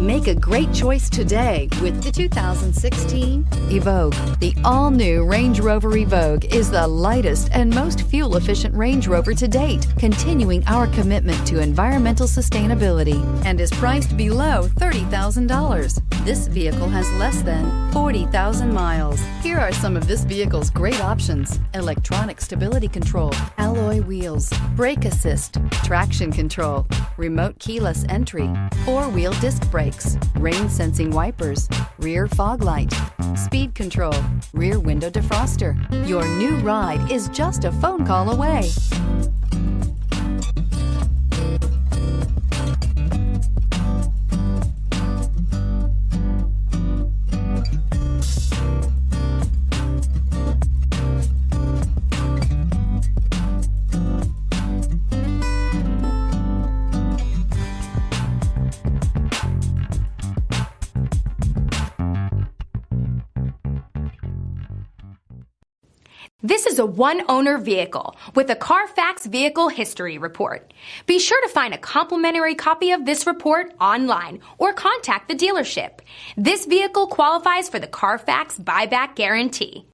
Make a great choice today with the 2016 Evoque. The all-new Range Rover Evoque is the lightest and most fuel-efficient Range Rover to date, continuing our commitment to environmental sustainability, and is priced below $30,000. This vehicle has less than 40,000 miles. Here are some of this vehicle's great options: electronic stability control, alloy wheels, brake assist, traction control, remote keyless entry, four-wheel disc brakes, rain-sensing wipers, rear fog light, speed control, rear window defroster. Your new ride is just a phone call away. This is a one-owner vehicle with a CARFAX Vehicle History Report. Be sure to find a complimentary copy of this report online or contact the dealership. This vehicle qualifies for the CARFAX Buyback Guarantee.